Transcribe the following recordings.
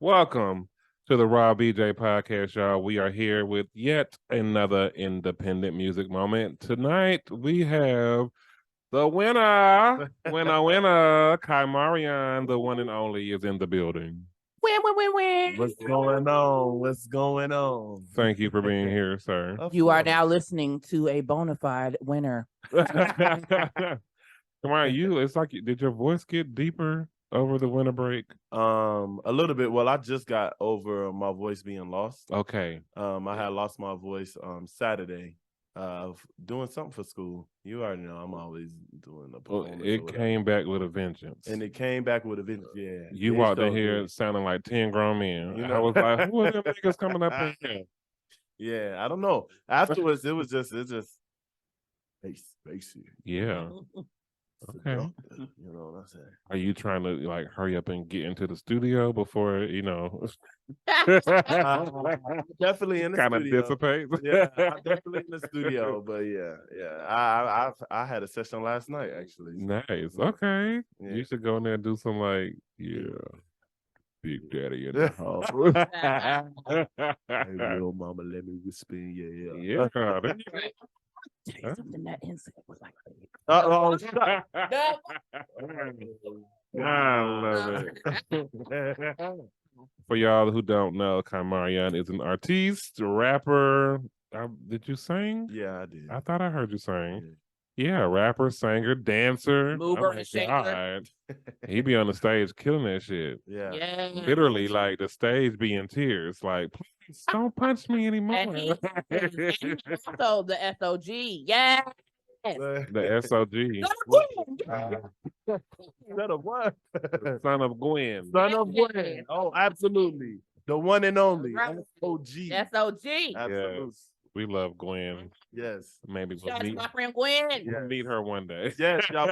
welcome to the Raw BJ podcast, y'all. We are here with yet another independent music moment. Tonight we have the winner, KAI MARION, the one and only, is in the building. What's going on? What's going on? Thank you for being here, sir. You are now listening to a bona fide winner. Come on, it's like, did your voice get deeper over the winter break? A little bit. Well, I just got over my voice being lost. Okay. I had lost my voice Saturday doing something for school. You already know I'm always doing a performance. It came back with a vengeance. And it came back with a vengeance, yeah. You walked in here sounding like 10 grown men. You know? I was like, who are them niggas coming up in here? Yeah, I don't know. Afterwards, it's just face here. Yeah. Okay. You know what I'm saying? Are you trying to like hurry up and get into the studio before, definitely in the kind studio. of dissipate? Yeah, I'm definitely in the studio, but yeah. I had a session last night actually. Nice. Okay. Yeah. You should go in there and do some Big Daddy in the house. Hey, little mama, let me whisper in your ear. Yeah. Something that insect was like. Oh, I love it. For y'all who don't know, KAI MARION is an artiste, rapper. Did you sing? Yeah, I did. I thought I heard you sing. Yeah, rapper, singer, dancer. Mover and shaker. He be on the stage killing that shit. Yeah. Literally, like the stage be in tears. Like, please don't punch me anymore. And also the SOG. Yeah. The SOG. Son of what? Son of Gwen. Son of Gwen. Oh, absolutely. The one and only. Right. SOG. SOG. Absolutely. Yes. We love Gwen. Yes. Maybe Shout out to my friend Gwen. we'll meet her one day. Yes, y'all.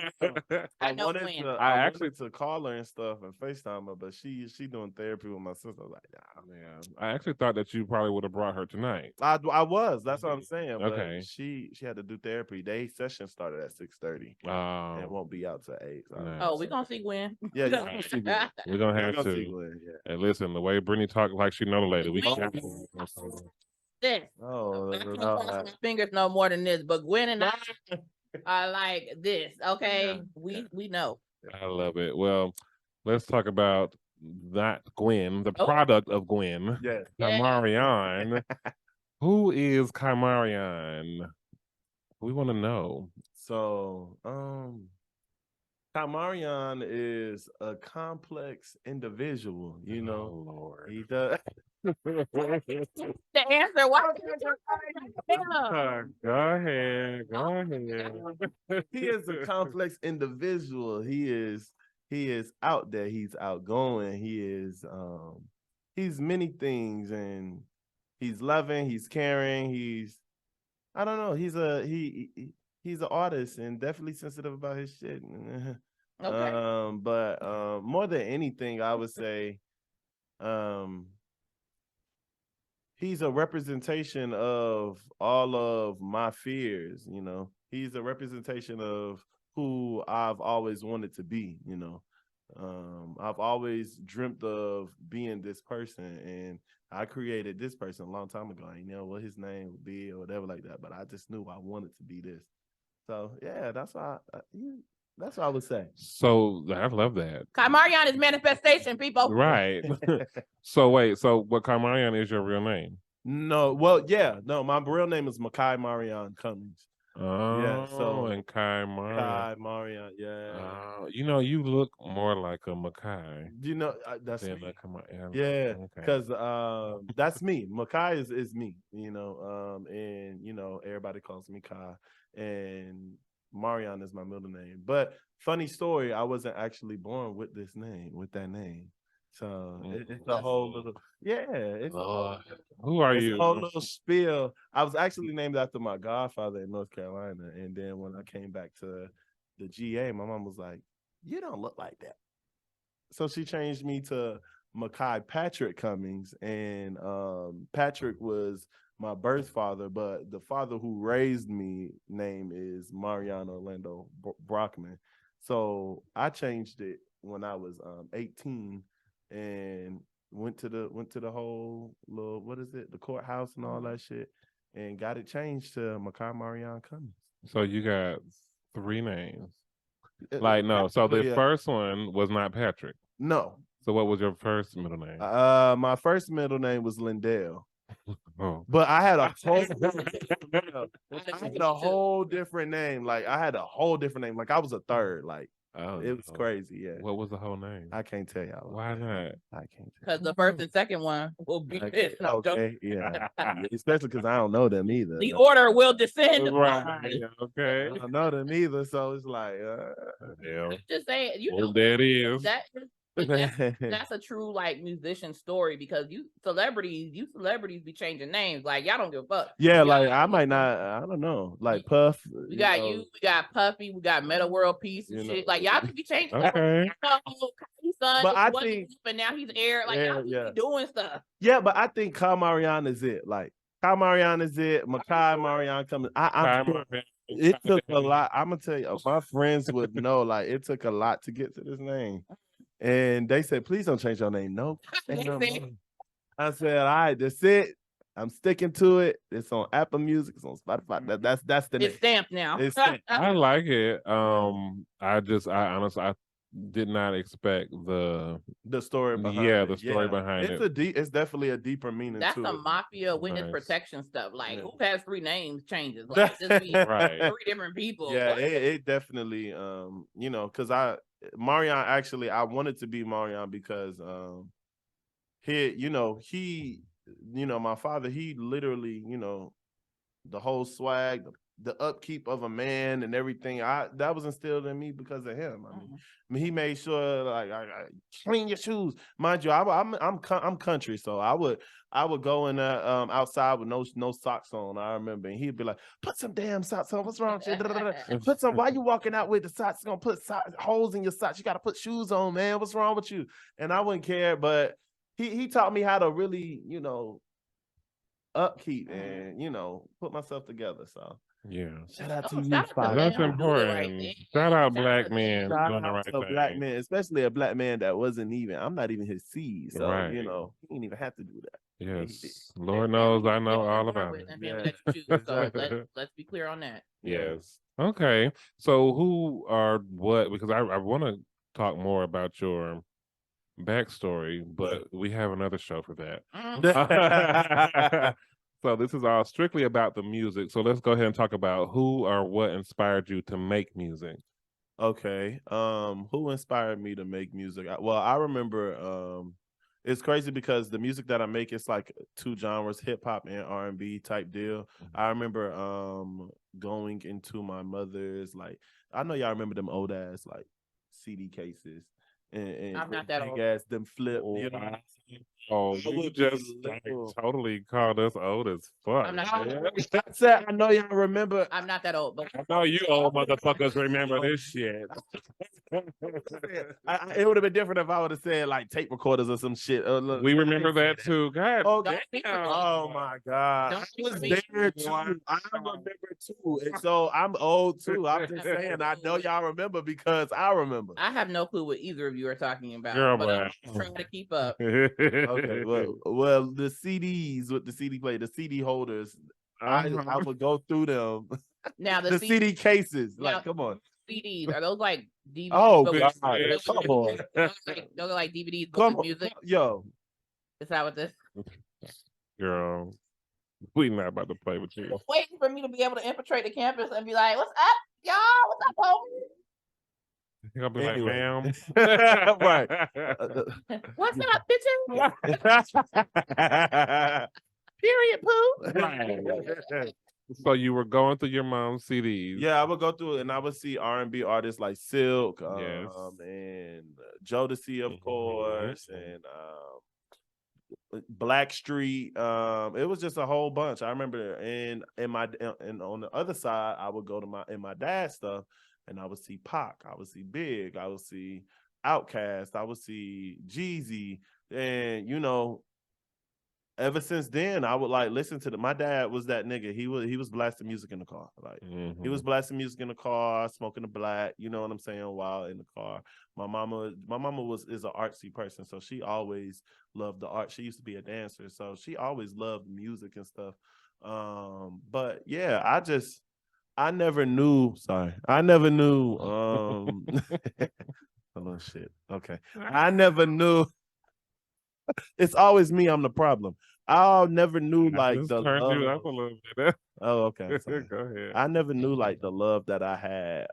I know Gwen. I wanted to call her and stuff and FaceTime her, but she doing therapy with my sister. I was like, nah. Yeah. I actually thought that you probably would have brought her tonight. I was. That's what I'm saying. But Okay. She had to do therapy. Their session started at 6:30. And it won't be out till 8. So Nice. Oh, we're gonna see Gwen. Yeah, you're gonna see Gwen. We're gonna You're have gonna to. see Gwen, yeah. And listen, the way Brittany talk like she know the lady, we can't. This. Oh, I can't cross my fingers no more than this, but Gwen and I are like this. Okay, we know. I love it. Well, let's talk about that Gwen, the product of Gwen. Yes. KAI MARION. Who is KAI MARION? We want to know. So, KAI MARION is a complex individual. You know, Lord. he does. The answer. Why? Go ahead. He is a complex individual. He is out there. He's outgoing. He's many things, and he's loving. He's caring. I don't know. He's an artist and definitely sensitive about his shit. Okay. But more than anything, I would say, he's a representation of all of my fears, you know. He's a representation of who I've always wanted to be, you know. I've always dreamt of being this person, and I created this person a long time ago. I didn't know what his name would be or whatever like that, but I just knew I wanted to be this. So, yeah, that's what I would say. So I love that. KAI MARION is manifestation, people. Right. So wait, what KAI MARION is your real name? No, well, yeah, no, my real name is KAI MARION Cummings. Oh, yeah, so and KAI MARION. KAI MARION, yeah. You look more like a Makai. You know, that's me. Yeah, because that's me. Makai is me, you know, and you know, everybody calls me Kai, and Marion is my middle name. But funny story, I wasn't actually born with that name. So it's a whole little, who are you? A whole little spiel. I was actually named after my godfather in North Carolina, and then when I came back to the GA, my mom was like, "You don't look like that," so she changed me to Makai Patrick Cummings, and Patrick was my birth father, but the father who raised me name is Marion Orlando Brockman. So I changed it when I was 18. and went to the whole little, what is it, the courthouse and all that shit, and got it changed to KAI Marion Cummings. So you got 3 names. Like, no. So the Yeah. first one was not Patrick. No. So what was your first middle name? My first middle name was Lindell. Oh. But I had a whole different name. Like I had a whole different name. Like I was a third. Like it was crazy. Yeah. What was the whole name? I can't tell y'all. Why not? I can't tell. Because the first and second one will be this. No, Okay, yeah. Especially because I don't know them either. the order will descend. Right. Okay. I don't know them either, so it's like, Yeah. Just saying, Well, there it is. That's a true like musician story, because you celebrities be changing names. Like y'all don't give a fuck. yeah, like I might not. I don't know. Like Puff. We got we got Puffy, we got Meta World Peace and shit. Like y'all could be changing. Okay. Son, But I wasn't think- but now he's air. Like y'all Yeah. be doing stuff. Yeah, but I think KAI Marion is it. Like KAI Marion is it. KAI Marion coming. It took a lot. I'm gonna tell you, my friends would know. Like it took a lot to get to this name, and they said, "Please don't change your name." No. I said, "All right, that's it. I'm sticking to it. It's on Apple Music. It's on Spotify. That's the name. It's stamped now. It's stamped. I like it. I honestly I did not expect the story behind yeah, it. the story behind it's it. It's definitely a deeper meaning. That's to some it. mafia witness Nice. protection stuff. Like Yeah. who has 3 names changes? Like just be Right. 3 different people. Yeah, it definitely you know, because Marion actually I wanted to be Marion because my father, he literally, the whole swag, the upkeep of a man and everything, that was instilled in me because of him. I mean, he made sure like I clean your shoes, mind you. I'm country, so I would go in outside with no socks on. I remember, and he'd be like, "Put some damn socks on. What's wrong with you? Put some. Why you walking out with the socks? It's gonna put holes in your socks. You got to put shoes on, man. What's wrong with you?" And I wouldn't care, but he taught me how to really, upkeep and put myself together. So Yeah. shout out to Oh, you, shout out to Father. That's man who do the right important. thing. Shout out Shout black out to men them. doing the right to a thing. black man, especially a black man that wasn't even. I'm not even his seed, so Right. he didn't even have to do that. Yes. Lord knows I know all about it. So let's be clear on that. Yes. Okay. So who are what? Because I want to talk more about your backstory, but we have another show for that. So this is all strictly about the music. So let's go ahead and talk about who or what inspired you to make music. Okay. Who inspired me to make music? Well, I remember it's crazy because the music that I make, it's like 2 genres, hip hop and R&B type deal. I remember going into my mother's, like, I know y'all remember them old ass like CD cases and I'm not that big old. ass them flip. Oh, You know? wow. Oh, I you would just be like, little. totally called us old as fuck. I'm not man. I said, I know y'all remember. I'm not that old, but I know you old motherfuckers remember this shit. It would have been different if I would have said like tape recorders or some shit. We remember that too. God. Oh, Don't be damn. forgetting. Oh my God. Don't I be was forgetting. there too. I remember too. And so I'm old too. I'm just saying, I know y'all remember because I remember. I have no clue what either of you are talking about. Girl, but I'm but- trying to keep up. Okay, well, the CDs with the CD player, the CD holders, I would go through them. Now The CD cases, Now- like, come on. CDs, are those like DVDs? Oh, but God. with- Come on. Those are like DVDs but Come with on, music. yo. Is that what this? Girl, we not about to play with you. Waiting for me to be able to infiltrate the campus and be like, "What's up, y'all? What's up, homie? You're gonna be Anyway. like, Right. ma'am. What's up, bitches?" Period, poo. Right. So you were going through your mom's CDs. Yeah, I would go through it and I would see R&B artists like Silk, Yes. and Jota, of course, Mhm. and Blackstreet. It was just a whole bunch. I remember, and on the other side, I would go to my dad's stuff, and I would see Pac, I would see Big, I would see Outkast, I would see Jeezy, and ever since then, I would like listen to my dad was that nigga. He was blasting music in the car. Like he was blasting music in the car, smoking a black, you know what I'm saying, while in the car. My mama is an artsy person, so she always loved the art. She used to be a dancer, so she always loved music and stuff. But yeah, I never knew. Sorry, I never knew. Hold on, shit. Okay, I never knew. It's always me. I'm the problem. I never knew like just the turned you love. up a little bit. Oh, okay. Sorry. Go ahead. I never knew like the love that I had.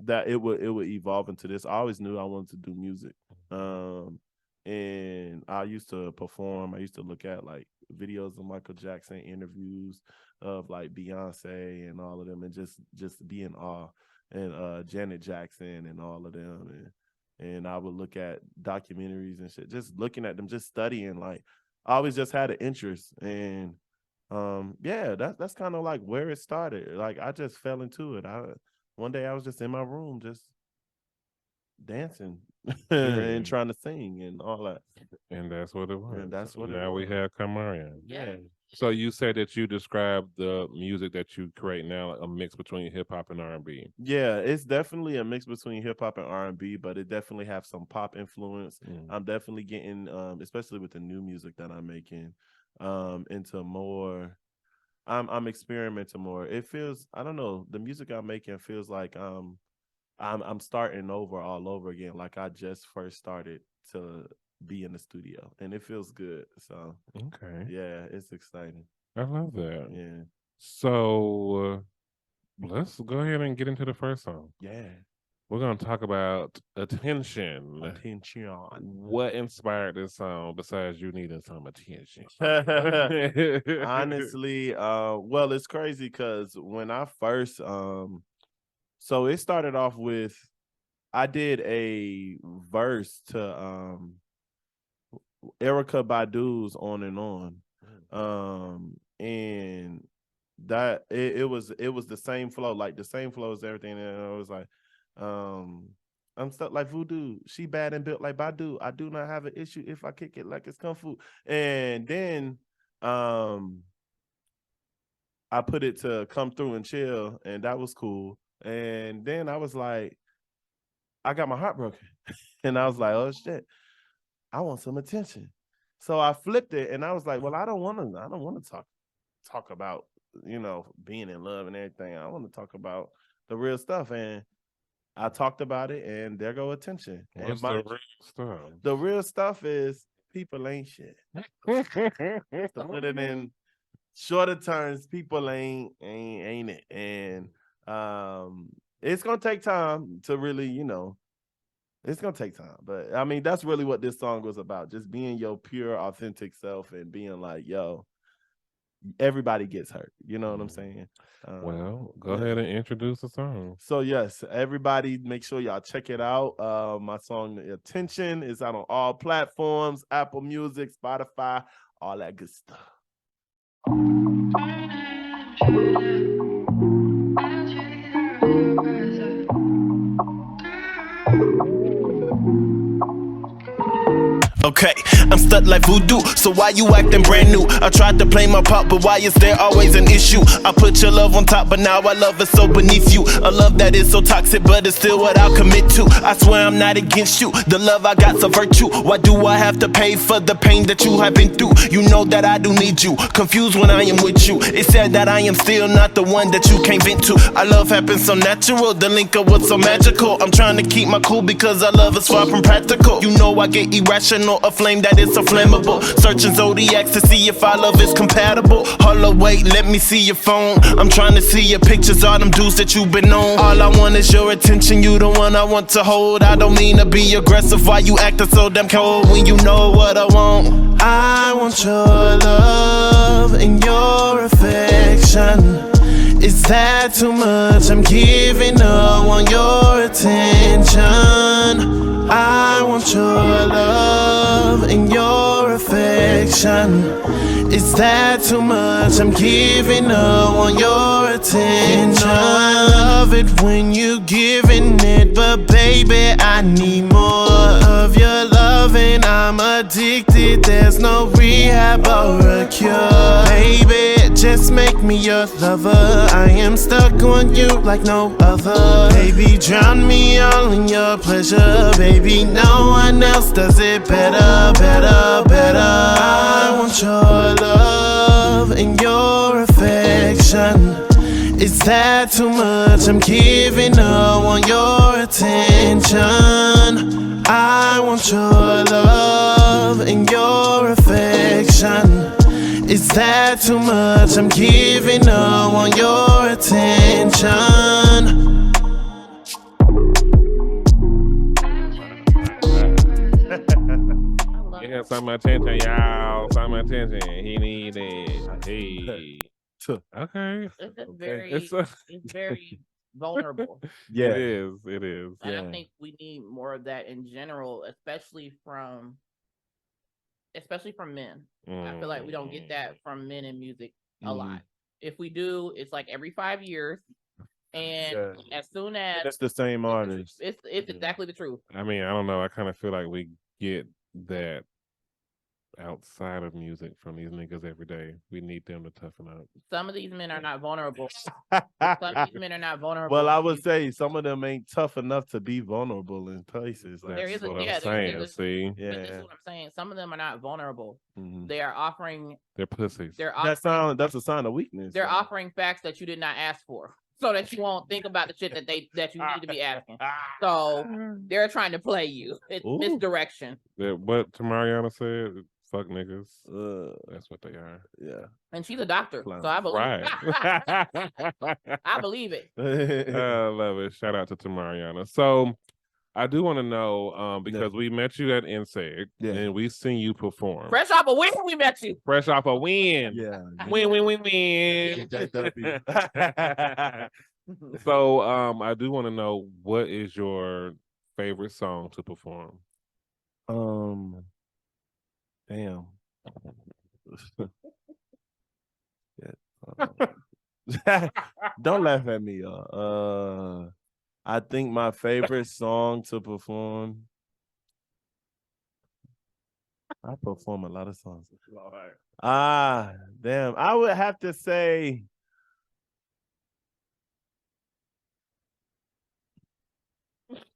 That it would evolve into this. I always knew I wanted to do music. And I used to perform. I used to look at like videos of Michael Jackson, interviews of like Beyonce and all of them, and just be in awe. And Janet Jackson and all of them, and I would look at documentaries and shit, just looking at them, just studying. Like I always just had an interest, and yeah, that's kind of like where it started. Like I just fell into it. One day I was just in my room, just dancing and trying to sing and all that. And that's what it was. And that's what now we have KAI MARION. Yeah. So you said that you describe the music that you create now a mix between hip hop and R&B. Yeah, it's definitely a mix between hip hop and R&B, but it definitely have some pop influence. I'm definitely getting, especially with the new music that I'm making, into more. I'm experimenting more. It feels, I don't know, the music I'm making feels like I'm starting all over again, like I just first started to be in the studio, and it feels good. So okay, yeah, it's exciting. I love that. Yeah. So let's go ahead and get into the first song. Yeah, we're gonna talk about attention. Attention. What inspired this song besides you needing some attention? Honestly, well, it's crazy because when I first so it started off with, I did a verse to Erykah Badu's On and On. And that it was the same flow, like the same flow as everything. And I was like, I'm stuck like voodoo. She bad and built like Badu. I do not have an issue if I kick it like it's kung fu. And then I put it to Come Through and Chill, and that was cool. And then I was like, I got my heart broken. And I was like, oh shit, I want some attention. So I flipped it, and I was like, well, I don't want to talk about, you know, being in love and everything. I want to talk about the real stuff. And I talked about it, and there go attention. What's and the real stuff? The real stuff is people ain't shit. To put it in shorter terms, people ain't it. And it's gonna take time to really, you know, it's gonna take time. But I mean, that's really what this song was about. Just being your pure, authentic self and being like, yo, everybody gets hurt. You know what I'm saying? Well, go ahead and introduce the song. So yes, everybody make sure y'all check it out. My song Attention is out on all platforms, Apple Music, Spotify, all that good stuff. Okay, I'm stuck like voodoo, so why you acting brand new? I tried to play my part, but why is there always an issue? I put your love on top, but now I love it so beneath you. A love that is so toxic, but it's still what I'll commit to. I swear I'm not against you, the love I got's a virtue. Why do I have to pay for the pain that you have been through? You know that I do need you, confused when I am with you. It's sad that I am still not the one that you can't vent to. Our love happens so natural, the link up was so magical. I'm trying to keep my cool because our love is far from practical. You know I get irrational, a flame that is so flammable. Searching zodiacs to see if our love is compatible. Hold up, wait, let me see your phone. I'm trying to see your pictures, all them dudes that you've been on. All I want is your attention, you the one I want to hold. I don't mean to be aggressive, why you acting so damn cold when you know what I want? I want your love and your affection. Is that too much? I'm giving up on your attention. I want your love and your affection. Is that too much? I'm giving up on your attention. I love it when you giving it, but baby, I need more of your love loving, I'm addicted. There's no rehab or a cure. Baby, just make me your lover. I am stuck on you like no other. Baby, drown me all in your pleasure. Baby, no one else does it better, better, better. I want your love and your affection. Is that too much? I'm giving up on your attention. I want your love and your affection. Is that too much? I'm giving up on your attention. Yeah, some attention, y'all. Some attention. He need it. Hey. Okay. It's just Okay. it's very vulnerable. Yeah. It is. It is. And Yeah. I think we need more of that in general, especially from men. I feel like we don't get that from men in music a lot. If we do, it's like every 5 years. And Yeah. as soon as That's the same artist. it's exactly the truth. I mean, I don't know. I kind of feel like we get that outside of music from these niggas every day. We need them to toughen up. Some of these men are not vulnerable. Some of these men are not vulnerable. Well, I would say some of them ain't tough enough to be vulnerable in places. Like, There That's is a- what yeah, I'm there saying. is- See, But this yeah. is what I'm saying. Some of them are not vulnerable. Mhm. They are offering. they're pussies. They're That's a sign of weakness. They're offering facts that you did not ask for, so that you won't think about the shit that you need to be asking. So they're trying to play you. It's Ooh. misdirection, What Tamariana said, fuck niggas. Uh, That's what they are. yeah. and she's a doctor, Clown. so I believe. Right. I believe it. I love it. Shout out to Tamariana. So I do want to know, because we met you at NCEG Yeah. and we seen you perform. Fresh off a win, we met you. Fresh off a win. Yeah. Win, win, win, win. So I do want to know, what is your favorite song to perform? Damn. Don't laugh at me, y'all. I think my favorite song to perform. I perform a lot of songs. Damn. I would have to say.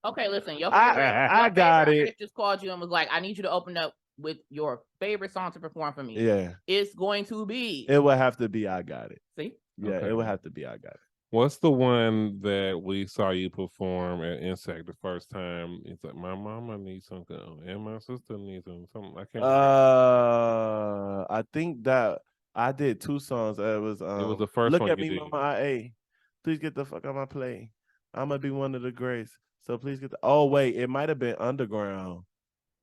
Okay, listen, your I got favorite it. artist just called you and was like, "I need you to open up with your favorite song to perform for me." Yeah, It's going to be. it would have to be I Got It. See, Yeah, Okay. it would have to be I Got It. What's the one that we saw you perform at NCEG the first time? It's like, my mama needs something and my sister needs something. I can't remember. I think that I did 2 songs. It was the first Look one at you Me, did. Mama IA. Please get the fuck out my play. I'm gonna be one of the greats. So please get the. Oh wait, it might have been Underground.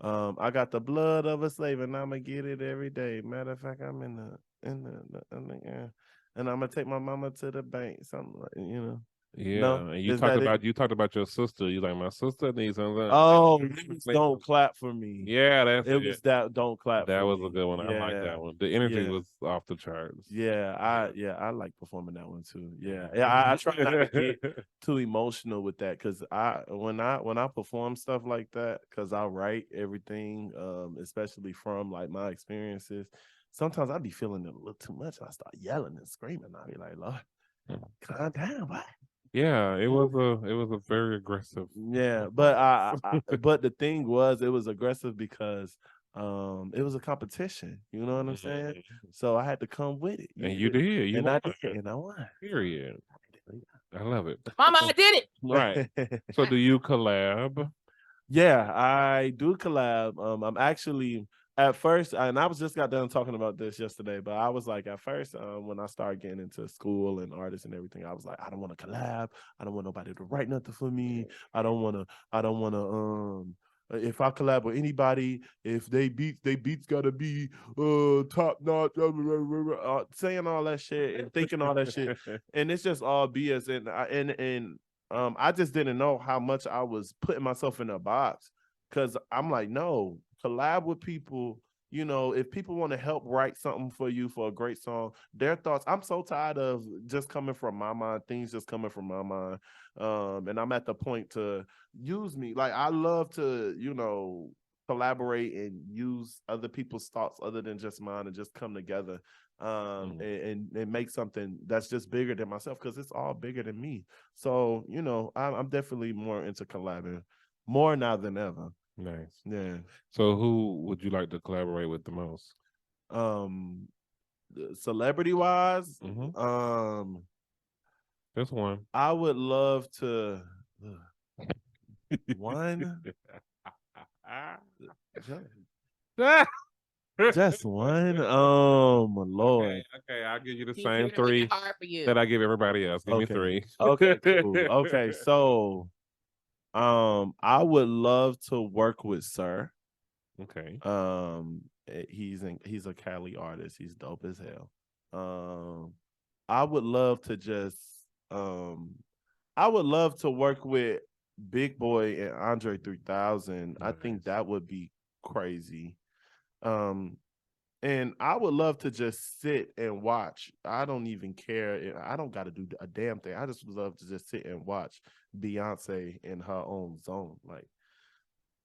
I got the blood of a slave, and I'ma get it every day. Matter of fact, I'm in the and I'm gonna take my mama to the bank. Something like, you know. Yeah, No? and you Is talked that it? about your sister. You like, my sister needs something. Oh, don't clap for me. Yeah, that's It was that don't clap. that for was me. a good one. I like Yeah. that one. The energy Yeah. was off the charts. Yeah, I like performing that one too. Yeah, I try not to get too emotional with that, because when I perform stuff like that, because I write everything, especially from like my experiences. Sometimes I be feeling it a little too much. I start yelling and screaming. I be like, Lord, calm down, what? Yeah, it was a very aggressive. Yeah, but but the thing was, it was aggressive because it was a competition. You know what I'm saying? So I had to come with it. And you did. You and I won. did, and I won. Period. I love it. Mama, I did it. Right. So do you collab? Yeah, I do collab. I'm actually at first, and I was just got done talking about this yesterday, but I was like, at first, when I started getting into school and artists and everything, I was like, I don't want to collab. I don't want nobody to write nothing for me. I don't want to. If I collab with anybody, if they beats gotta be top notch, saying all that shit and thinking all that shit, and it's just all BS. And I just didn't know how much I was putting myself in a box, because I'm like, no, collab with people. You know, if people want to help write something for you for a great song, their thoughts. I'm so tired of just coming from my mind, things just coming from my mind. And I'm at the point to use me. Like, I love to, collaborate and use other people's thoughts other than just mine and just come together and make something that's just bigger than myself, because it's all bigger than me. So, you know, I'm definitely more into collabing more now than ever. Nice. Yeah. So who would you like to collaborate with the most? Celebrity wise, Just one. I would love to one. Just one. My Lord. Okay, I'll give you the He's same here to make three it hard for you. that I give everybody else. Give me Okay. three. Okay, cool. Okay, so I would love to work with Sir. Okay. He's a Cali artist. He's dope as hell. I would love to work with Big Boy and Andre 3000. I think that would be crazy. And I would love to just sit and watch. I don't even care. I don't got to do a damn thing. I just would love to just sit and watch Beyonce in her own zone. Like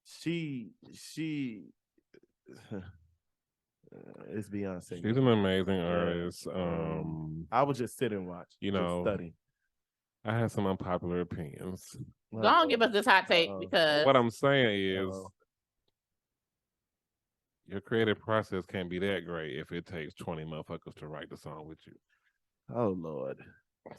she it's Beyonce. She's an amazing Yeah. artist. I would just sit and watch. You just know, study. I have some unpopular opinions. Don't give us this hot take because What I'm saying is your creative process can't be that great if it takes 20 motherfuckers to write the song with you. Oh Lord.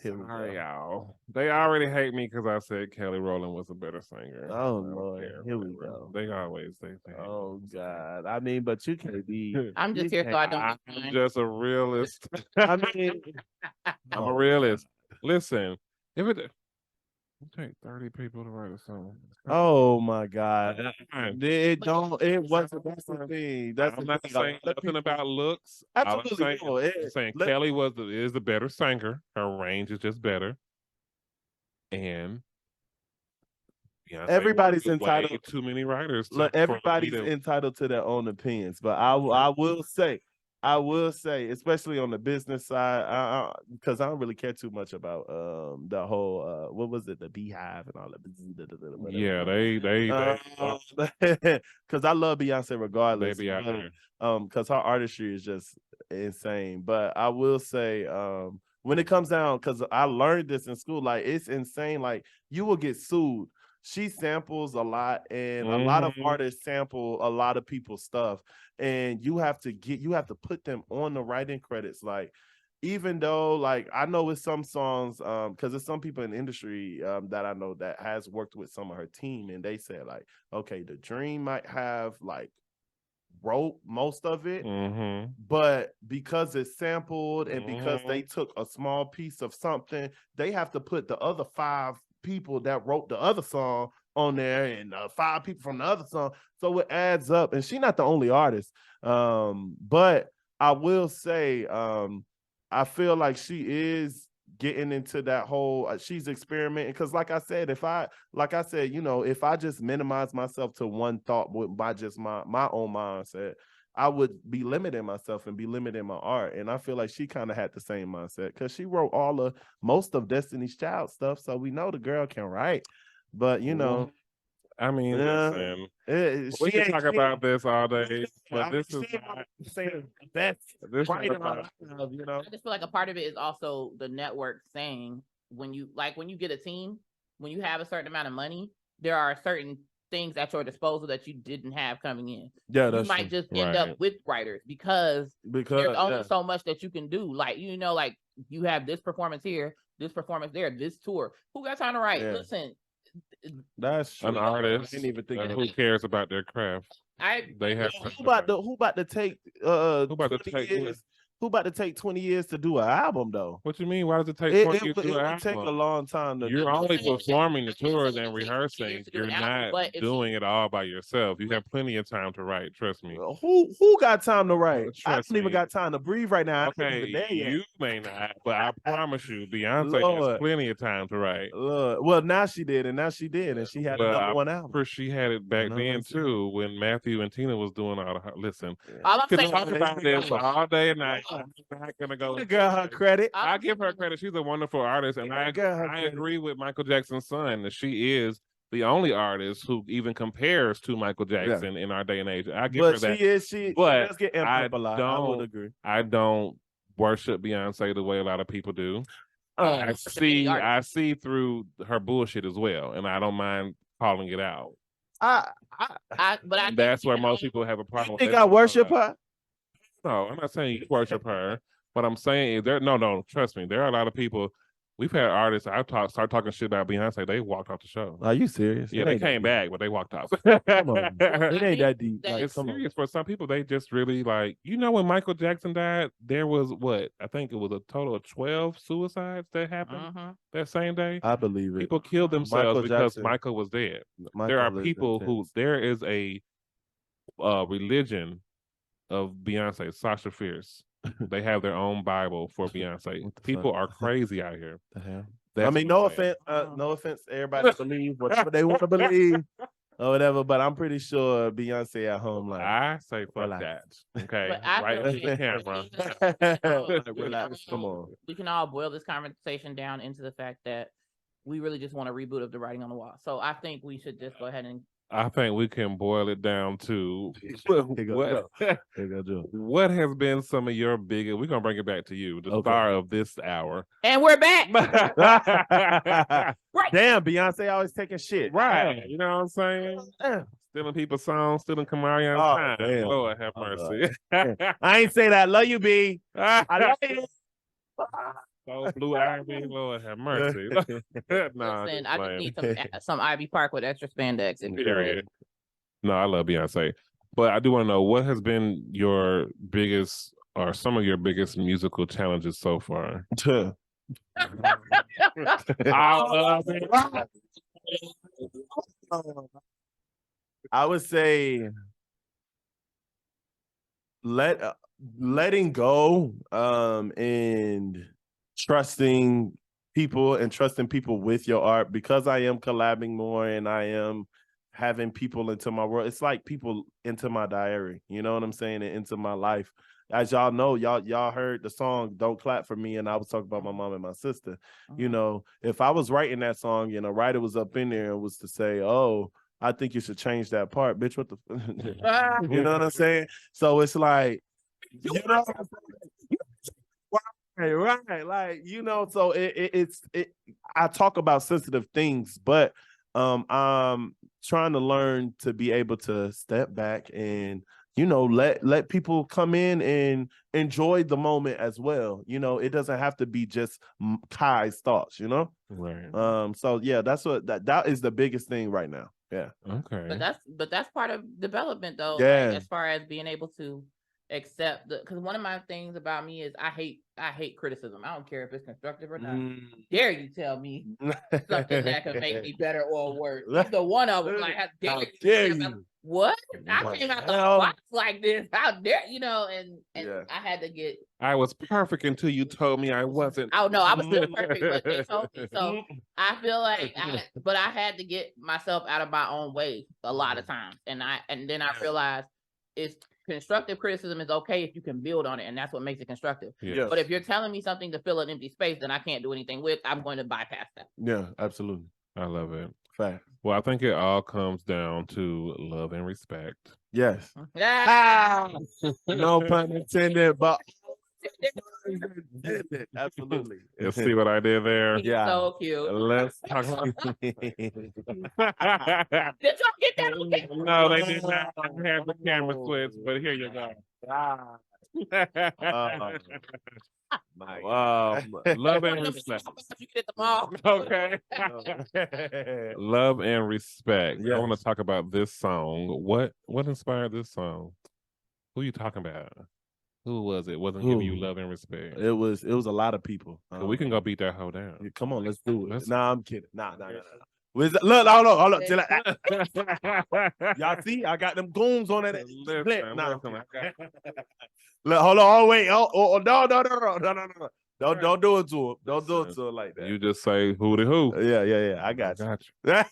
Here we Sorry, go. y'all. They already hate me because I said Kelly Rowland was a better singer. Oh I don't Lord. care, Here we whatever. go. They always say that. Oh God. I mean, but you can't be. I'm just here so I don't I'm get fined. just a realist. I mean, I'm a realist. Listen, if it take 30 people to write a song. oh my God. Fine. It wasn't. That's the thing. That's I'm the not thing. saying nothing about looks. Absolutely. All I'm saying Kelly is the better singer. Her range is just better. And Beyonce everybody's worked with way entitled. too many writers. Look, everybody's entitled to their own opinions, but I will say, especially on the business side, because I don't really care too much about the whole what was it, the Beehive and all that. Yeah, they because I love Beyonce regardless. They be out there. Because her artistry is just insane. But I will say, when it comes down, because I learned this in school, like it's insane. Like you will get sued. She samples a lot, and a lot of artists sample a lot of people's stuff, and you have to put them on the writing credits. Like, even though, like, I know with some songs, because there's some people in the industry that I know that has worked with some of her team, and they said like, okay, The Dream might have like wrote most of it, but because it's sampled and because they took a small piece of something, they have to put the other 5 people that wrote the other song on there and 5 people from the other song, so it adds up. And she's not the only artist, but I will say I feel like she is getting into that whole she's experimenting, because like I said, if I just minimize myself to one thought by just my own mindset, I would be limiting myself and be limiting my art. And I feel like she kind of had the same mindset, because she wrote most of Destiny's Child stuff, so we know the girl can write. But you know, I mean, listen, we can talk about this all day, but this is saying that's writing about, you know. I just feel like a part of it is also the network saying when you get a team, when you have a certain amount of money, there are certain things at your disposal that you didn't have coming in. Yeah, you might just end up with writers because there's only so much that you can do. Like, you know, like you have this performance here, this performance there, this tour. Who got time to write? Yeah. Listen, that's true. An artist. I didn't even think of who cares about their craft. They have who about to take 20 years? Who about to take 20 years to do an album though? What you mean? Why does it take 20 years to do an It album? would take a long time to You're only performing the tours and it takes rehearsing. years to do You're an album, not but if doing it all by yourself. You have plenty of time to write. Trust me. Who got time to write? I Trust don't even me. got time to breathe right now. Okay, you may not, but I promise you, Beyonce has Lord. plenty of time to write. Well, now she did, and she had another one out. First, she had it back You know then what I'm saying? too, when Matthew and Tina was doing all the. Listen, all I'm could saying talk about this all day and night. I'm not gonna go. The girl her credit. I give her credit. She's a wonderful artist, and I agree with Michael Jackson's son that she is the only artist who even compares to Michael Jackson in our day and age. I give her But that. she But does get amped I up a lot. I would don't- agree. I don't worship Beyonce the way a lot of people do. I worship any artist. see through her bullshit as well, and I don't mind calling it out. But I And think that's where we most can people have a problem. You with think that. I worship her? No, I'm not saying you worship her. What I'm saying is no, trust me. There are a lot of people. We've had artists. Start talking shit about Beyonce. They walked off the show. Are you serious? Yeah, It they ain't that came deep. back, but they walked off. Come on. It ain't that deep. that- Like, It's come serious for some people. They just really like, when Michael Jackson died, there was I think it was a total of 12 suicides that happened that same day. on. I believe it. People killed themselves Michael because Jackson. Michael was dead. Michael There are is people intense. there is a religion of Beyonce, Sasha Fierce. They have their own Bible for Beyonce. What the People fuck? are crazy out here. The hell? That's I mean, what no I'm saying. offense, no offense. Everybody believe whatever they want to believe or whatever, but I'm pretty sure Beyonce at home like I say fuck relax. that. Okay, But I right feel in the like- camera. relax. Come on. we can all boil this conversation down into the fact that we really just want a reboot of The Writing on the Wall. So I think we should just go ahead and I think we can boil it down to Here go what, Here go Joe. what has been some of your biggest. We're gonna bring it back to you, the Okay. star of this hour. and we're back. Right. Damn, Beyonce always taking shit. Right. You know what I'm saying? Damn. Stealing people's songs, stealing Kamarion's Oh, time. damn. Lord have Oh, mercy. I ain't say that. Love you, B. I love you. Oh, Blue Ivy, Lord have mercy. Nah, Listen, just I playing. just need some Ivy Park with extra spandex. If you're ready. Period. No, I love Beyonce. But I do want to know, what has been your biggest or some of your biggest musical challenges so far? I would say letting go and trusting people with your art, because I am collabing more and I am having people into my world. It's like people into my diary, you know what I'm saying, and into my life. As y'all know, y'all heard the song Don't Clap For Me, and I was talking about my mom and my sister. You know, if I was writing that song and a writer was up in there and was to say, oh, I think you should change that part, bitch, what the you know what I'm saying? So it's like, you know what I'm saying? Right. Like, you know, so it's I talk about sensitive things, but I'm trying to learn to be able to step back and, you know, let people come in and enjoy the moment as well. You know, it doesn't have to be just Kai's thoughts, you know? Right. So yeah, that's what that is the biggest thing right now. Yeah. Okay. But that's part of development though. Yeah. Like, as far as being able to accept because one of my things about me is I hate criticism. I don't care if it's constructive or not. Dare you tell me something that could make me better or worse? Either one of them. Like, how dare you? Tell me, what? I came out the box like this. How dare you know? And Yeah. I had to get. I was perfect until you told me I wasn't. Oh no, I was still perfect, but they told me so. I feel like, but I had to get myself out of my own way a lot of times, and then I realized it's constructive criticism is okay if you can build on it, and that's what makes it constructive. Yeah. But if you're telling me something to fill an empty space, then I can't do anything with. I'm going to bypass that. Yeah, absolutely. I love it. Fact. Well, I think it all comes down to love and respect. Yes. Ah! No pun intended, but absolutely. You see what I did there? He's Yeah. so cute. Let's talk about. Did y'all get that? Okay. No, they did not have the camera switch, but here you go. Love and respect. You get them all. Okay. Love and respect. I Yes. want to talk about this song. What inspired this song? Who you talking about? Who was it? Wasn't giving you Who? love and respect. It was a lot of people. But we can go beat that hoe down. Come on, let's do it. Let's- Nah, I'm kidding. Nah. Look, hold on. Till y'all see, I got them goons on it. Listen, Nah. listen, I got- Look, hold on. Oh, wait. Oh, no. Don't do it to him. Don't do it to him like that. You just say who to who. Yeah. I got you. Got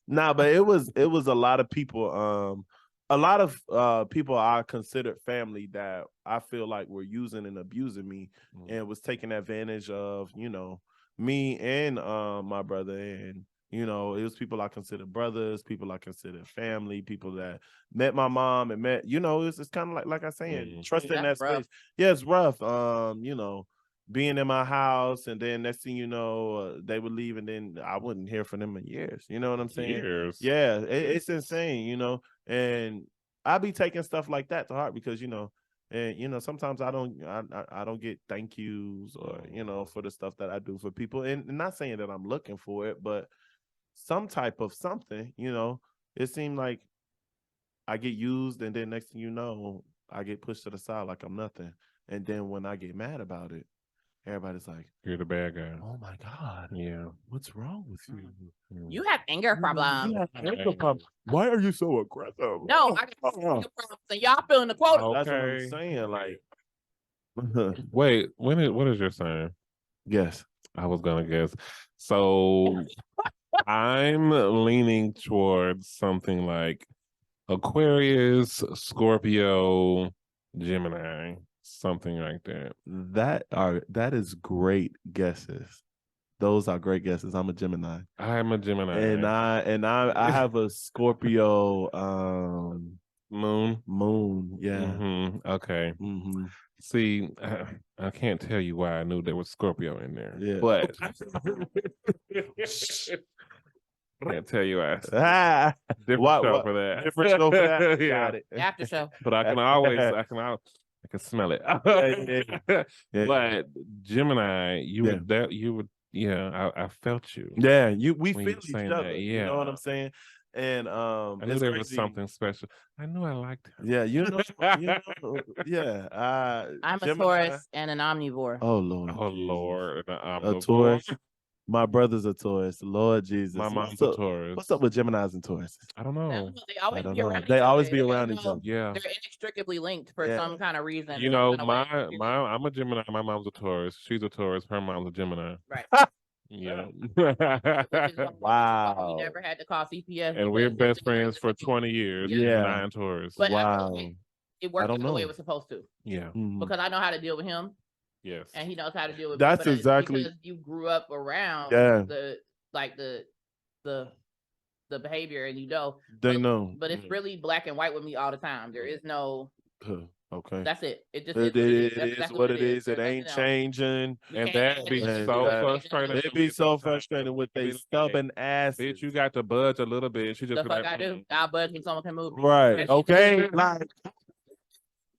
Nah, but it was a lot of people. A lot of people I considered family that I feel like were using and abusing me and was taking advantage of, you know, me and my brother. And You know, it was people I consider brothers, people I consider family, people that met my mom and met, you know, it's kind of like I saying, trusting that That's rough. space. Yeah, it's rough. You know, being in my house, and then next thing you know, they would leave, and then I wouldn't hear from them in years. You know what I'm saying? Years. Yeah, it's insane, you know. And I be taking stuff like that to heart because, you know, and you know, sometimes I don't get thank yous or, you know, for the stuff that I do for people. And not saying that I'm looking for it, but some type of something, you know. It seemed like I get used, and then next thing you know, I get pushed to the side like I'm nothing. And then when I get mad about it, everybody's like, You're the bad guy. oh my God, Yeah. what's wrong with you? You have anger problems. Why are you so aggressive? No, I got anger problems, and y'all feeling the quota. That's what I'm Okay. saying. Like, Wait, what is your sign? yes. I was gonna guess. So I'm leaning towards something like Aquarius, Scorpio, Gemini, something like that. That is great guesses. Those are great guesses. I'm a Gemini. I'm a Gemini. And I have a Scorpio Moon. Yeah. Okay. See, I can't tell you why I knew there was Scorpio in there. Yeah. But can't tell you why. Different show for that. Different show for that. Yeah. Got it. After show. But I can smell it. Yeah. But Gemini, I felt you. Yeah, we When feel you each saying other. that, You know what yeah. I'm saying? And I knew it's there was crazy. something special. I knew I liked him. Yeah, you know, yeah. I'm a Gemini- Taurus and an omnivore. Oh Lord. Oh Jesus. Lord, A Taurus. My brother's a Taurus. Lord Jesus. My mom's What's a up? Taurus. What's up with Geminis and Tauruses? I don't know. They always I don't be know. around. They each always other. be They around know each other. Yeah. They're inextricably linked for Yeah. some kind of reason. You know, some kind of way. I'm a Gemini. My mom's a Taurus. She's a Taurus. Her mom's a Gemini. Right. Yeah. Wow. We never had to call CPS. And we're because best friends for 20 years. Yeah. Gemini and Taurus. But I Wow. feel like it worked don't out the way know. it was supposed to Yeah. because I know how to deal with him Yes. and he knows how to deal with That's me. But it's exactly- because you grew up around Yeah. the behavior and you know. They but- know. But it's really black and white with me all the time. There is no. Okay. That's it. It just It is is what it is. It There's ain't nothing else. changing. We And can't that be change it. so Yeah. frustrating. It'd be so frustrating with They they be like, stubborn asses. Bitch, you got to budge a little bit. She just The be fuck like, I do. I'll budge when someone can move. me. Right. That's- Okay. Like,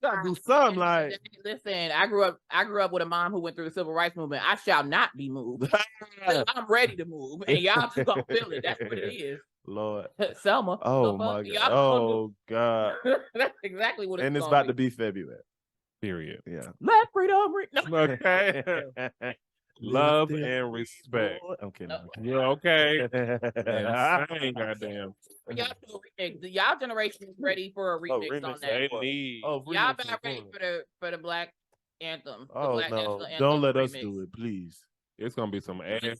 gotta do something. Like, Listen, I grew up with a mom who went through the civil rights movement. I shall not be moved. I'm ready to move, and y'all just gonna feel it. That's what it is. Lord. Selma. Oh the my fuck? God. Y'all Oh God. That's exactly what it's And it's gonna about to be February. period. Yeah. Let freedom ring. No. Okay. Love and respect. Okay. No. You're okay. Yeah. Insane, goddamn. Y'all do a remix. Y'all generation is ready for a remix on remix. They that. need. Oh, Y'all remix about ready is for the black anthem. The Oh black no! national anthem Don't let us remix. do it, please. It's gonna be some ass.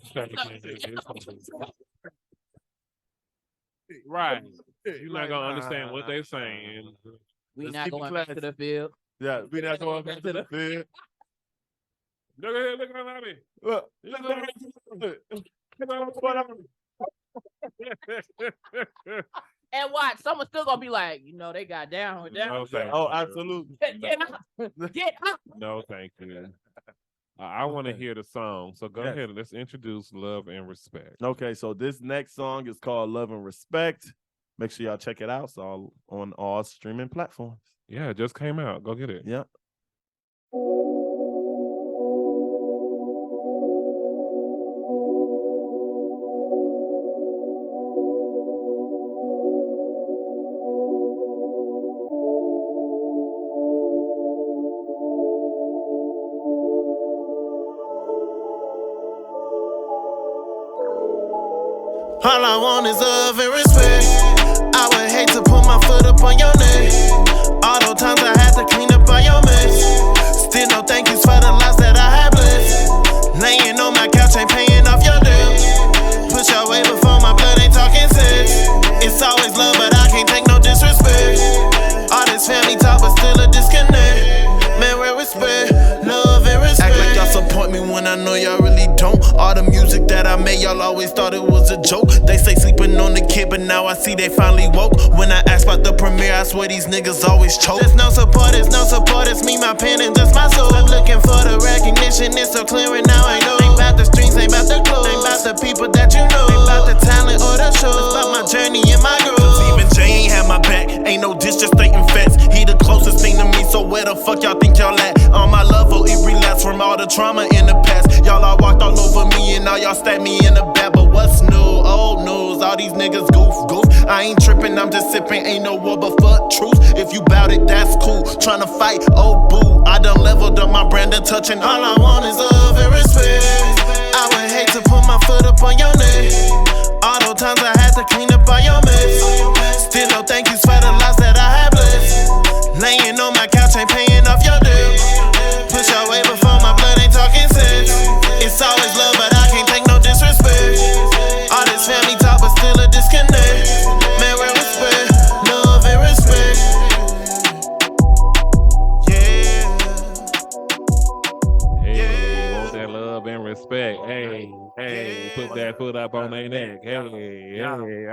Right. You're not gonna understand what they're saying. We Let's not keep it going back to classy. the field. Yeah, we not going back to the field. Look at look at me. Look, And watch, someone's still gonna be like, they got down with that. No, thank Oh, you. absolutely. Get up. Get up. No, thank you. I want to hear the song. So go Yes. ahead and let's introduce Love and Respect. Okay, so this next song is called "Love and Respect." Make sure y'all check it out. It's all on all streaming platforms. Yeah, it just came out. Go get it. Yep. All I want is love and respect. I would hate to put my foot up on your neck. All those times I had to clean up all your mess. Still no thank yous for the lives that I have blessed. Laying on my couch ain't paying off your debt. Put your way before my blood ain't talking sex. It's always love, but I can't take no disrespect. All this family talk, but still a disconnect. Man, where respect, love and respect. Act like y'all support me when I know y'all really don't. All the music that I made, y'all Y'all always thought it was a joke. They say sleeping on the kid, but now I see they finally woke. When I ask about the premiere, I swear these niggas always choke. There's no support, it's me, my pen, and just my soul. I'm looking for the recognition, it's so clear and now I know. Ain't about the streams, ain't about the clothes, ain't about the people that you know, ain't about the talent or the show. It's about my journey and my growth. Cause even Jay ain't had my back, ain't no diss, just stating facts. He the closest thing to me, so where the fuck y'all think y'all at? On my level, it relapsed from all the trauma in the past. Y'all all walked all over me and now y'all stab me in the back. But what's new? Old news, all these niggas goof. I ain't tripping, I'm just sipping, ain't no war but for truth. If you bout it, that's cool. Tryna fight, oh boo. I done leveled up my brand and touching. All I want is love and respect. I would hate to put my foot up on your neck. All those times I had to clean up all your mess. Still no thank yous for the loss that I have blessed. Laying on my couch ain't paying off your debt. Push your way before my blood ain't talking sense. It's always love, but I can't take no disrespect. All this family talk, but still a disconnect. Man, we're respect, love and respect. Yeah. Hey, want that love and respect. Hey, put that foot up on their neck. Hey, I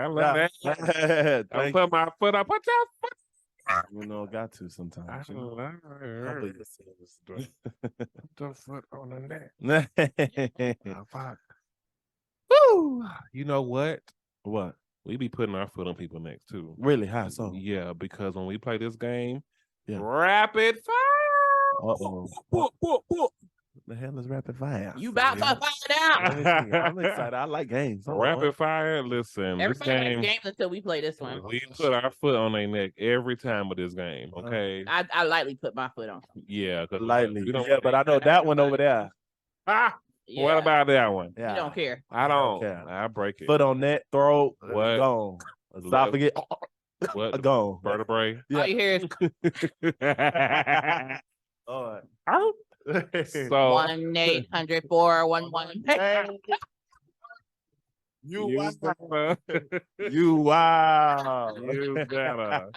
love that. I put my foot up. Put your foot. You know, got to sometimes. I You know? love Probably her. the same. Put the foot on the neck. Oh, fuck. Woo! You know what? What? We be putting our foot on people's necks too. Really? How so? Yeah, because when we play this game, Yeah. rapid fire. Uh-oh. Whoop, whoop, whoop. The hell is rapid fire? You about to find Let me out. see. I'm excited. I like games. Hold on. Rapid fire. Listen, this Everybody game. likes games until we play this one. We put our foot on their neck every time with this game. Okay. I lightly put my foot on. Yeah. 'Cause Lightly. we don't- Yeah, but I know that one over there. Ah, Yeah. what about that one? Yeah. You don't care. I don't. care. I break it. Foot on that, throat, What? gone. Esophagus, What? gone. Vertebrae. All you hear is All Oh. right. So 1-800-411. You you better. You wow. You better.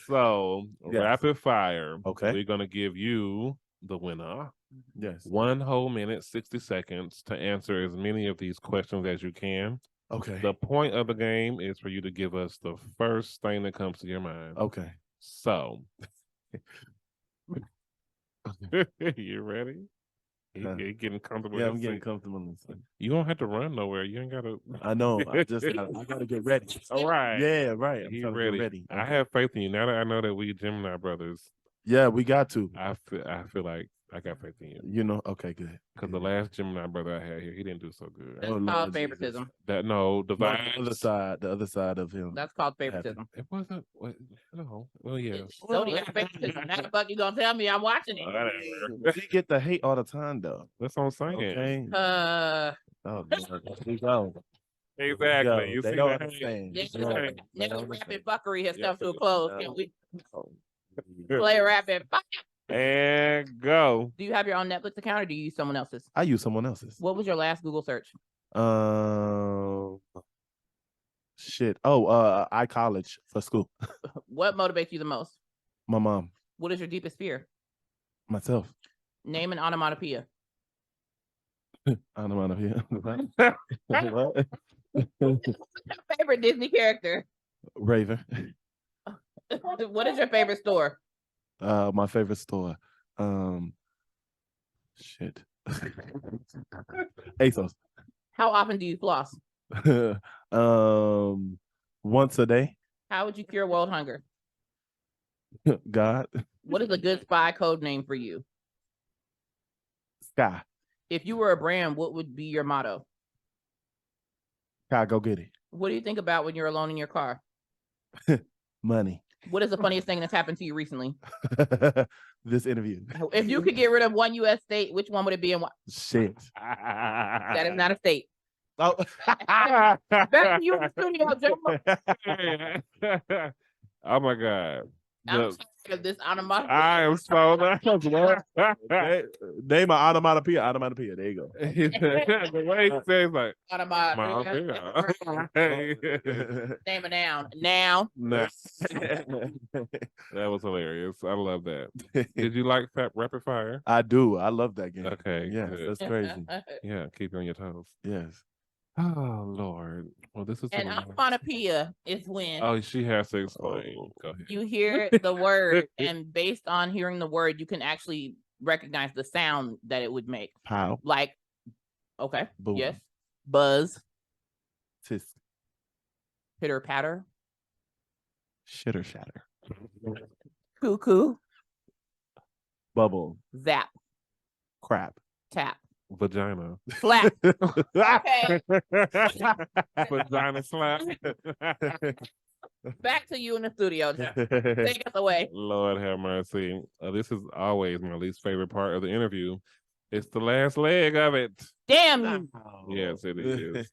So Yes. rapid fire. Okay. We're gonna give you the winner. Yes. 1 whole minute, 60 seconds to answer as many of these questions as you can. Okay. The point of the game is for you to give us the first thing that comes to your mind. Okay. So, you ready? You getting comfortable? Yeah, in I'm your getting seat? comfortable in this. You don't have to run nowhere. You ain't gotta. I know. I gotta get ready. All right. Yeah, right. I'm You trying to ready? get ready. I have faith in you. Now that I know that we Gemini brothers, Yeah, we got to. I feel like I got faith in you. You know. Okay, good. Because the last Gemini brother I had here, he didn't do so good. That's Oh, Lord called Jesus. favoritism. The No, vibes. the other side of him. That's called favoritism. It wasn't. No. Well, yeah. Zodiac favoritism. How the fuck you gonna tell me I'm watching it? Whatever. We get the hate all the time, though. That's what I'm saying. Okay. Uh, Oh, Lord. We go. Exactly. You They see don't that? understand. yeah, They don't Okay. now understand. rapid fuckery has Yeah. come to a close. Can we Oh. play rapid fire? And go. Do you have your own Netflix account or do you use someone else's? I use someone else's. What was your last Google search? Shit. Oh, iCollege for school. What motivates you the most? My mom, What is your deepest fear? myself. Name an onomatopoeia. I don't know here. What? Favorite Disney character. Raven. What is your favorite store? My favorite store. Shit. ASOS. How often do you floss? Once a day. How would you cure world hunger? God. What is a good spy code name for you? Sky. If you were a brand, what would be your motto? Sky, go get What do you think about when you're alone in your car? it. Money. What is the funniest thing that's happened to you recently? This interview. If you could get rid of one U.S. state, which one would it be and why? Shit. That is not a state. Oh. Back to you in the studio, Joe. Oh my God. I'm The- tired of this onomatopoeia. I am so Name an onomatopoeia. Onomatopoeia. There you go. the way he says like Onomatopoeia. Name a noun. Noun. Nah. That was hilarious. I love that. Did you like rapid fire? I do. I love that game. Okay. Yes, good. that's crazy. Yeah, keep you on your toes. Yes. Oh Lord. Well, this is the And last- onomatopoeia is when Oh, she has to explain. Oh. Go ahead. you hear the word, and based on hearing the word, you can actually recognize the sound that it would make. Pow. Like, okay, Boom. yes, buzz, Tisk. pitter patter, Shitter shatter. cuckoo, Bubble. zap, Crap. tap, Vagina. slap. Okay, Vagina slap. back to you in the studio. Jeff. Take us away. Lord have mercy. This is always my least favorite part of the interview. It's the last leg of it. Damn you. Yes, it is.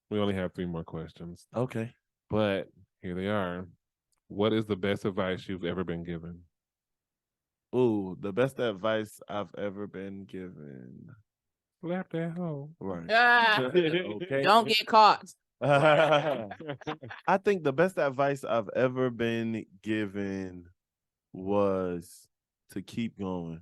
We only have 3 more questions, Okay. but here they are. What is the best advice you've ever been given? Ooh, the best advice I've ever been given. Slap that hoe. Right. Ah, Okay. don't get caught. I think the best advice I've ever been given was to keep going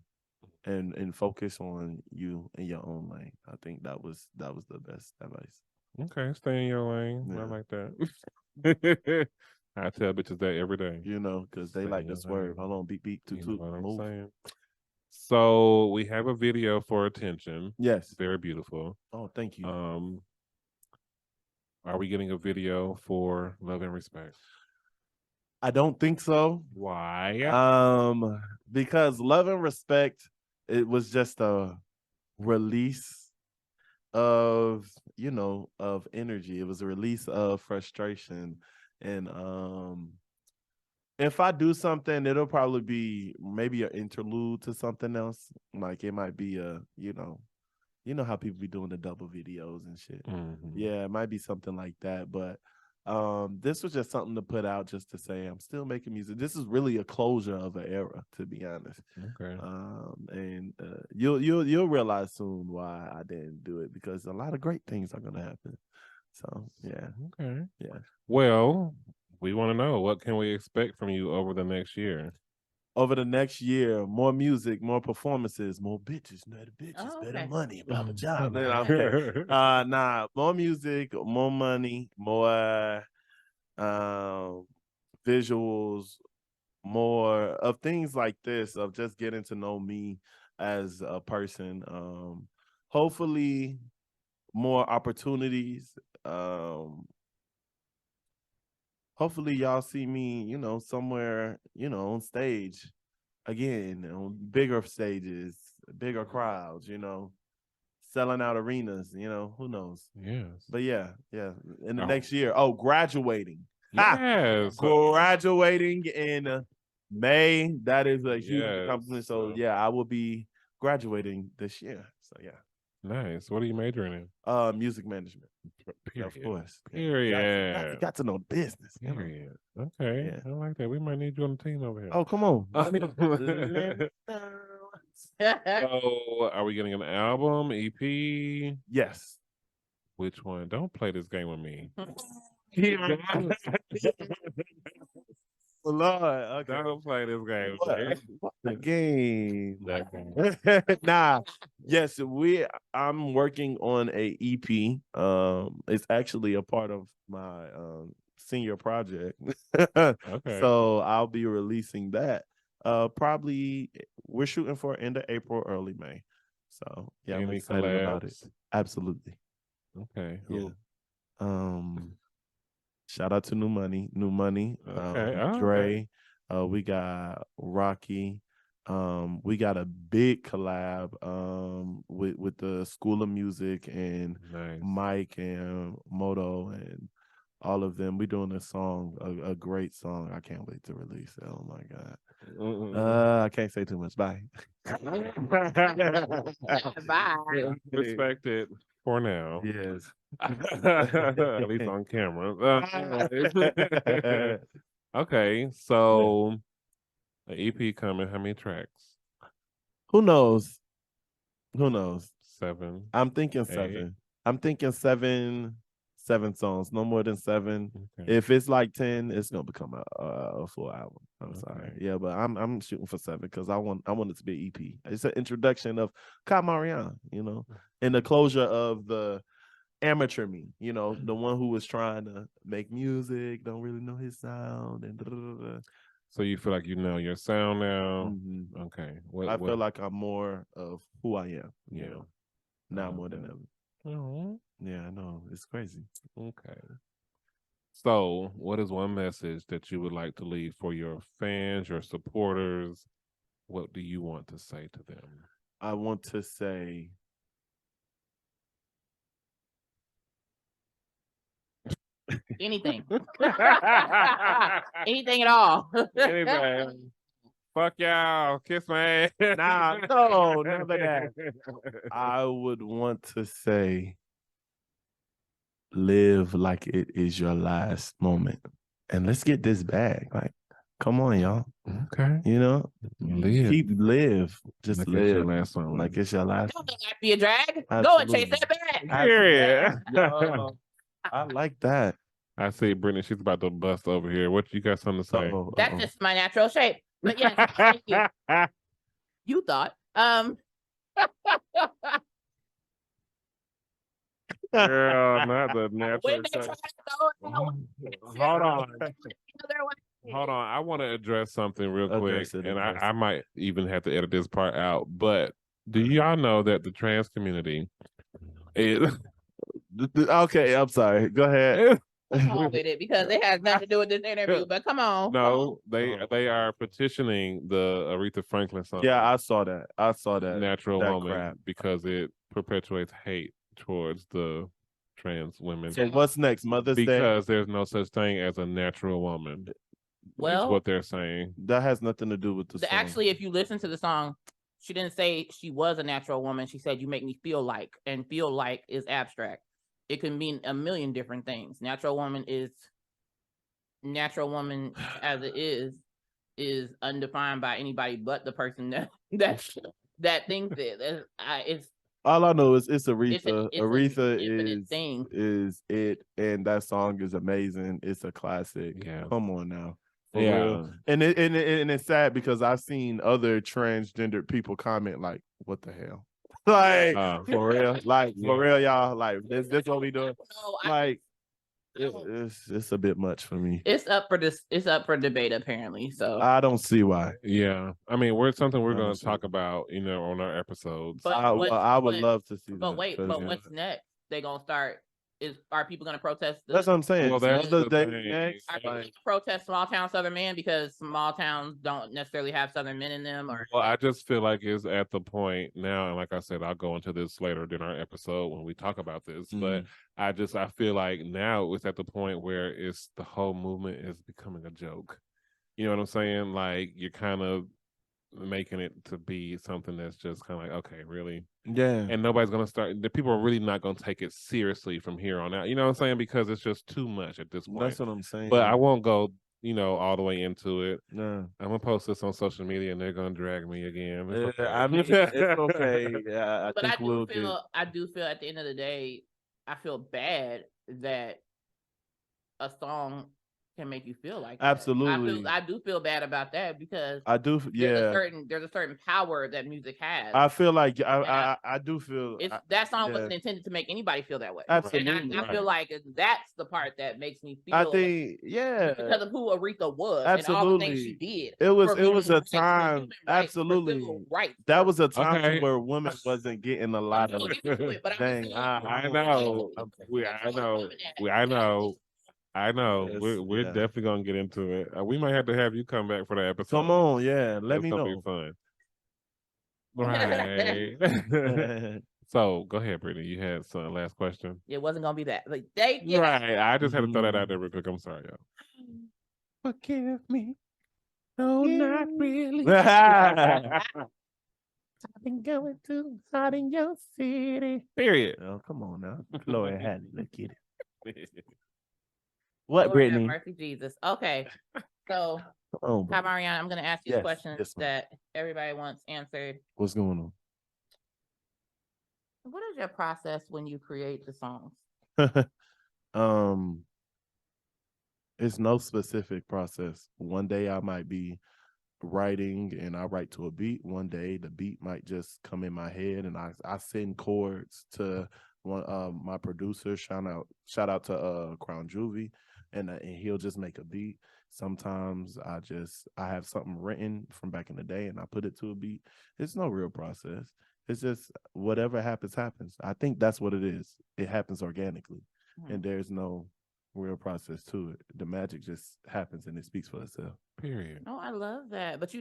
and focus on you in your own lane. I think that was the best advice. Okay, stay in your lane. I Yeah. like that. I tell bitches that every day. You know, because they Stay like in to your swerve. lane. Hold on, beep beep, toot You know toot, what I'm move. saying? So we have a video for attention. Yes. Very beautiful. Oh, thank you. Are we getting a video for Love and Respect? I don't think so. Why? Because Love and Respect, it was just a release of, of energy. It was a release of frustration. And if I do something, it'll probably be maybe an interlude to something else. Like it might be you know how people be doing the double videos and shit. Mhm. Yeah, it might be something like that. But this was just something to put out just to say I'm still making music. This is really a closure of an era, to be honest. Okay. And you'll realize soon why I didn't do it, because a lot of great things are gonna happen. So yeah. Okay. Yeah. Well, we want to know, what can we expect from you over the next year? Over the next year, more music, more performances, more bitches, better bitches, Oh, better okay. money, blah blah blah. Mm. No, okay. Nah, more music, more money, more visuals, more of things like this, of just getting to know me as a person. Hopefully more opportunities. Hopefully y'all see me, somewhere, on stage again, on bigger stages, bigger crowds, selling out arenas, who knows? Yes. But yeah, in the Oh. next year. Oh, graduating. Yes. Graduating in May. That is a huge Yes. accomplishment. So yeah, I will be graduating this year. So yeah. Nice. What are you majoring in? Music management. Period. Of course. Yeah. Period. You got to know the business. Period. Okay. Yeah. I like that. We might need you on the team over here. Oh, come on. So, are we getting an album, EP? Yes. Which one? Don't play this game with me. Lord, okay. Don't play this game with me. What the game? That game. Nah. Yes, I'm working on a EP. It's actually a part of my senior project. Okay. So I'll be releasing that. Probably we're shooting for end of April, early May. So yeah, I'm Any excited about it. collabs? Absolutely. Okay. Yeah. Who? Shout out to New Money. Okay. Oh, Dre. We got Rocky. We got a big collab with the School of Music and Nice. Mike and Moto and all of them. We're doing a song, a great song. I can't wait to release it. Oh my God. I can't say too much. Bye. Bye. Respect it for now. Yes. At least on camera. Okay, so an EP coming. How many tracks? Who knows? 7. I'm thinking 8. 7. I'm thinking 7 songs, no more than 7. Okay. If it's like 10, it's gonna become a full album. I'm sorry. Okay. Yeah, but I'm shooting for 7 because I want it to be an EP. It's an introduction of KAI MARION, and the closure of the amateur me, you know, the one who was trying to make music, don't really know his sound, and So you feel like you know your sound now? Mhm. Okay. I feel like I'm more of who I am, you Yeah. know, now more than Okay. ever. Oh, Yeah, I know, it's crazy. okay. So, what is one message that you would like to leave for your fans, your supporters? What do you want to say to them? I want to say, Anything. Anything at all. Anything. Fuck y'all. Kiss my ass. nah, no, never that. I would want to say, live like it is your last moment. And let's get this bag. Like, come on, y'all. Okay. You know, live. Just Like live. it's your last one. Like it's your last. Don't let that be a drag. Go and chase Absolutely. that bag. Period. Yo, I like that. I see Brittany, she's about to bust over here. What you got something to say? Uh-oh, That's uh-oh. just my natural shape. But yes, thank you. You thought. Girl, not the When natural they shape. try to throw it out, Hold on. other way. Hold on. I want to address something real quick. Address it, And address I might even have to edit this part out. But do y'all know that the trans community is Okay, I'm sorry. Go ahead. Come on with it because it has nothing to do with this interview. But come on. no, they are petitioning the Aretha Franklin song. Yeah, I saw that. I saw that. Natural that Woman crap. because it perpetuates hate towards the trans women. So what's next? Mother's Day? Because there's no such thing as a natural woman. Well, is what they're saying. That has nothing to do with the song. Actually, if you listen to the song, she didn't say she was a natural woman. She said, you make me feel like, and feel like is abstract. It can mean a million different things. Natural woman as it is undefined by anybody but the person that thinks it. It's all I know is it's Aretha. it's an Aretha infinite thing. is it, and that song is amazing. It's a classic. Yeah. Come on now. For Yeah. real. And it's sad because I've seen other transgendered people comment like, what the hell? Like for real. Like for real, y'all. Like this what we doing. Like it's a bit much for me. It's up for debate apparently. So I don't see why. Yeah. I mean, we're going to see. talk about, on our episodes. But I would love to see but that. wait, but what's next? They gonna start are people gonna protest That's what I'm saying. Well, that's Mother's the Day thing. next. Are people Like, gonna protest small town Southern men because small towns don't necessarily have Southern men in them? Or Well, I just feel like it's at the point now, and like I said, I'll go into this later in our episode when we talk about this. But I feel like now it's at the point where it's the whole movement is becoming a joke. You know what I'm saying? Like you're kind of making it to be something that's just kind of like, okay, really? yeah. And nobody's gonna start. The people are really not gonna take it seriously from here on out. You know what I'm saying? Because it's just too much at this point. That's what I'm saying. But I won't go, all the way into it. No. I'm gonna post this on social media, and they're gonna drag me again. It's okay. I mean, it's okay. Yeah, but I do feel at the end of the day, I feel bad that a song can make you feel like that. Absolutely. I do feel bad about that because I do. Yeah. There's a certain power that music has. I feel like I do feel that song wasn't intended to make anybody feel that way. Absolutely. And I feel like that's the part that makes me feel. I think because of who Aretha was absolutely. and all the things she did. It was a time. Absolutely. Right. That was a time Okay. where women wasn't getting a lot of. Dang, I know. I know. Yes, We're definitely gonna get into it. We might have to have you come back for that episode. Come on, yeah. Let me know. It's gonna be fun. Right. So go ahead, Brittany. You had some last question. It wasn't gonna be that. Like they Right. I just had to throw that out there real quick. I'm sorry, y'all. Forgive me. No, not really. I've been going too hard in your city. Period. Oh, come on now. Chloe had it. Look at it. What, What, Brittany? Mercy Jesus. Okay. So, Oh, Kai Marion, I'm going to ask you Yes, questions yes, ma'am. that everybody wants answered. what's going What is your process when you create the songs? on? It's no specific process. One day I might be writing and I write to a beat. One day the beat might just come in my head and I send chords to my producer, shout out to Crown Juvie, and he'll just make a beat. Sometimes I have something written from back in the day and I put it to a beat. It's no real process. It's just whatever happens. I think that's what it is. It happens organically, and there's no real process to it. The magic just happens and it speaks for itself. Period. Oh, I love that. But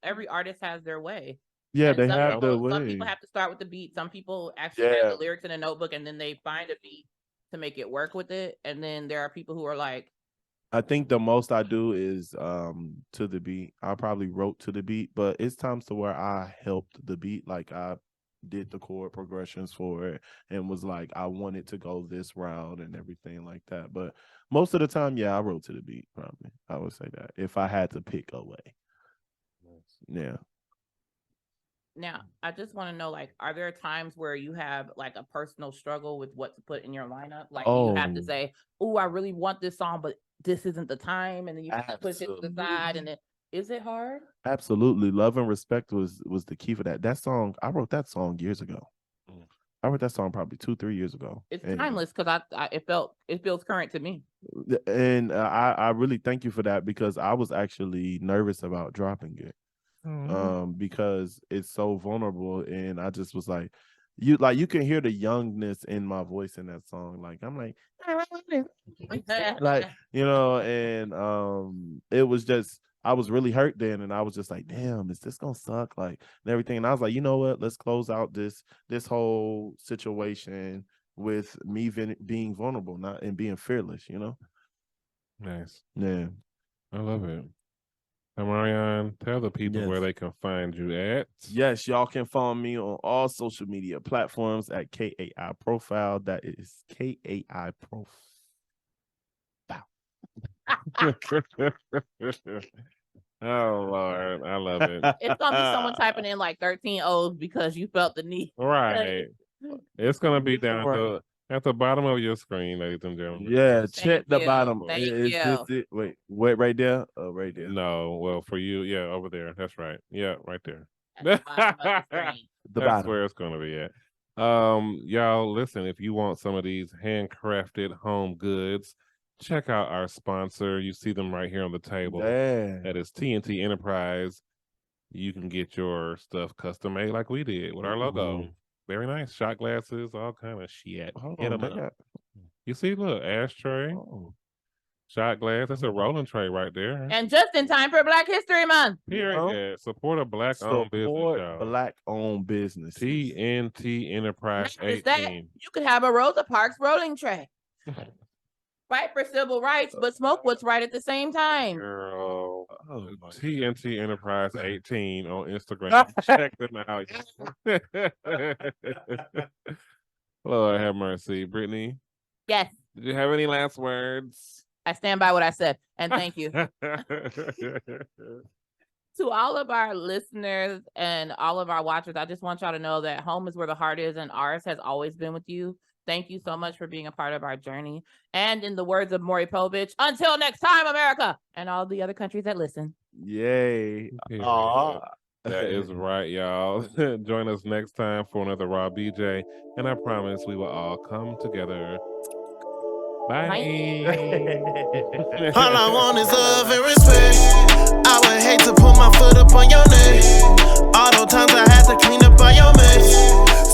every artist has their way. Yeah, And they some have people, their way. Some people have to start with the beat. Some people actually have Yeah. the lyrics in a notebook and then they find a beat to make it work with it. And then there are people who are like, I think the most I do is to the beat. I probably wrote to the beat, but it's times to where I helped the beat. Like I did the chord progressions for it and was like, I want it to go this route and everything like that. But most of the time, yeah, I wrote to the beat, probably. I would say that if I had to pick a way. Yeah. now I just want to know, like, are there times where you have like a personal struggle with what to put in your lineup? Like you have to Oh. say, oh, I really want this song, but this isn't the time. And then you have to push it to the side. And then is it hard? Absolutely. Love and Respect was the key for that. That song, I wrote that song years ago. I wrote that song probably 2-3 years ago. It's And- timeless because it feels current to me. And I really thank you for that because I was actually nervous about dropping it. Because it's so vulnerable, and I just was like, you can hear the youngness in my voice in that song. Like I'm like, like and it was just I was really hurt then, and I was just like, damn, is this gonna suck? Like and everything. And I was like, you know what? Let's close out this whole situation with me being vulnerable, and being fearless. Nice. Yeah. I love it. Marion, tell the people Yes. where they can find you at. Yes, y'all can follow me on all social media platforms at KAI Profile. That is KAI Profile. Oh Lord, I love it. It's gonna be someone typing in like 13 O's because you felt the need. Right. It's gonna be down at the bottom of your screen, ladies and gentlemen. Yeah, check the you. bottom. Thank Is you. this it? Wait, right there? Oh, right there. No, well, for you, yeah, over there. That's right. Yeah, right there. At the bottom of the screen. The That's bottom. where it's gonna be at. Y'all, listen, if you want some of these handcrafted home goods, check out our sponsor. You see them right here on the table. Yeah. That is TNT Enterprise. You can get your stuff custom made like we did with our logo. Ooh. Very nice. Shot glasses, all kind of shit. Hold Hit on, 'em up. You see, look, ashtray, shot glass. That's a rolling tray right there. And just in time for Black History Month. Period. Support a black-owned business, Support y'all. black-owned business. TNT Enterprise Not just that, 18. you could have a Rosa Parks rolling tray. Fight for civil rights, but smoke what's right at the same time. Girl, Oh, my TNT Enterprise 18 on Instagram. Check them out. Lord have mercy. Brittany, Yes, did you have any last words? I stand by what I said. And thank you. To all of our listeners and all of our watchers, I just want y'all to know that home is where the heart is, and ours has always been with you. Thank you so much for being a part of our journey. And in the words of Maury Povich, until next time, America, and all the other countries that listen. Yay. Period. Aw. That is right, y'all. Join us next time for another Raw BJ, and I promise we will all come together. Bye. All I want is love and respect. I would hate to put my foot up on your neck. All those times I had to clean up all your mess.